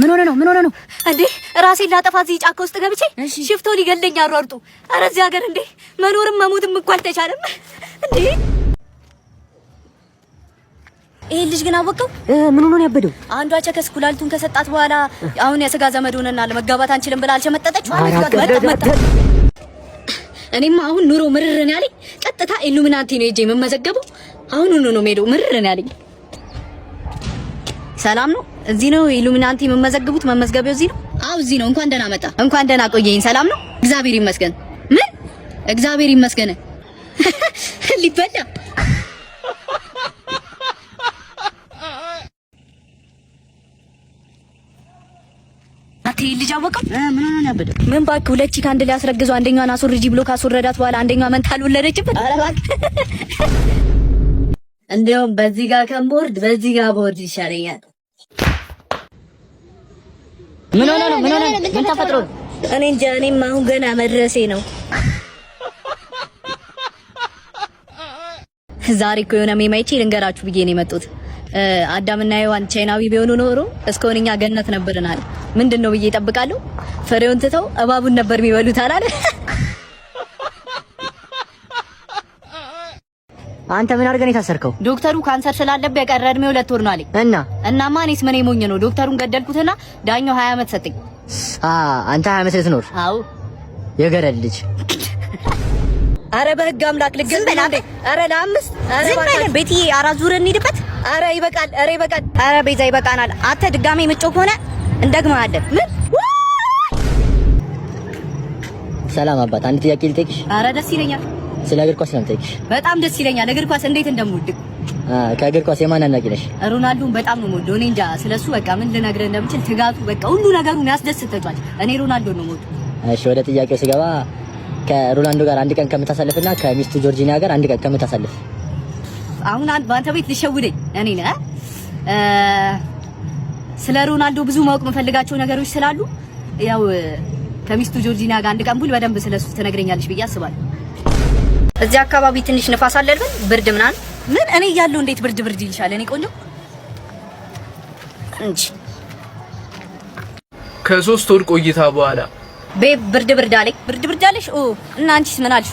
ምን ሆነ ነው እንዴ? ራሴን ላጠፋ እዚህ ጫካ ውስጥ ገብቼ ሽፍቶ ሊገለኝ አሯርጡ። ኧረ እዚህ ሀገር እንዴ መኖርም መሞትም እኮ አልተቻለም እንዴ? ይሄ ልጅ ግን አወቀው ምን ሆነ ያበደው? አንዷ ቸከስ ኩላሊቱን ከሰጣት በኋላ አሁን የስጋ ዘመድ ሆነና ለመጋባት አንችልም ብላ አልሸመጠጠች። እኔማ አሁን ኑሮ ምርርን ያለኝ ቀጥታ ኢሉሚናቲ ነው እጄ መመዘገበው። አሁን ነው ሜዶ ምርርን ያለኝ። ሰላም ነው? እዚህ ነው ኢሉሚናቲ መመዘገቡት? መመዝገቢያው እዚህ ነው? አው እዚህ ነው። እንኳን ደህና መጣ። እንኳን ደህና ቆየኝ። ሰላም ነው? እግዚአብሔር ይመስገን። ምን እግዚአብሔር ይመስገን ሊበላ ልጅ አወቀው ምን ሆነ ያበደው? ምን ባክ ሁለት ቺክ አንድ ላይ አስረግዘው አንደኛዋን አስወርጂ ብሎ ካስወረዳት በኋላ አንደኛዋ መንታል ወለደችበት። ኧረ እባክህ እንደውም በዚህ ጋር ከቦርድ በዚህ ጋር ቦርድ ይሻለኛል። ምን ሆነ ነው? ምን ተፈጥሮ? እኔ እንጃ። እኔም አሁን ገና መድረሴ ነው። ዛሬ እኮ የሆነ ሜማይቼ ልንገራችሁ ብዬ ነው የመጡት። አዳምና ሔዋን ቻይናዊ ቢሆኑ ኖሮ እስከሆነ እኛ ገነት ነበርናል። ምንድነው ብዬ እጠብቃለሁ። ፍሬውን ትተው እባቡን ነበር የሚበሉት አላለ። አንተ ምን አድርገን የታሰርከው? ዶክተሩ ካንሰር ስላለበት የቀረ እድሜው 2 ወር ነው አለኝ። እናማ እኔስ ምን ሞኝ ነው ዶክተሩን ገደልኩትና ዳኛው 20 ዓመት ሰጠኝ። አንተ 20 ዓመት ልትኖር? አዎ የገረድ ልጅ። አረ በህግ አምላክ ልገል እንዴ? አረ ለአምስት ዝም በል ቤትዬ። አራት ዙር እንሂድበት። አረ ይበቃል። አረ ቤዛ ይበቃናል። አንተ ድጋሜ ምጮክ ሆነ እንደግመሃለን። ምን ሰላም አባት፣ አንድ ጥያቄ ልጠይቅሽ? አረ ደስ ይለኛል። ስለ እግር ኳስ ነው የምጠይቅሽ። በጣም ደስ ይለኛል። እግር ኳስ እንዴት እንደምወድ። ከእግር ኳስ የማን አድናቂ ነሽ? ሮናልዶን በጣም ነው የምወደው። እኔ እንጃ ስለሱ በቃ ምን ልነግርህ እንደምችል። ትጋቱ በቃ ሁሉ ነገሩ የሚያስደስተዋል። እኔ ሮናልዶን ነው የምወደው። እሺ ወደ ጥያቄው ስገባ ከሮናልዶ ጋር አንድ ቀን ከምታሳልፍና ከሚስቱ ጆርጂኒያ ጋር አንድ ቀን ከምታሳልፍ? አሁን በአንተ ቤት ልሸውደኝ እኔ ነህ? ስለ ሮናልዶ ብዙ ማወቅ የምፈልጋቸው ነገሮች ስላሉ ያው ከሚስቱ ጆርጂኒያ ጋር አንድ ቀን ቡል በደንብ ስለሱ ትነግረኛለሽ ብዬ አስባለሁ። እዚህ አካባቢ ትንሽ ንፋስ አለ አይደል? ብርድ ምናምን ምን እኔ እያለሁ እንዴት ብርድ ይልሻል? እኔ ቆንጆ እንጂ ከ3 ወር ቆይታ በኋላ ቤብ ብርድ አለኝ። ብርድ አለሽ? ኦ እና አንቺስ ምን አልሽ?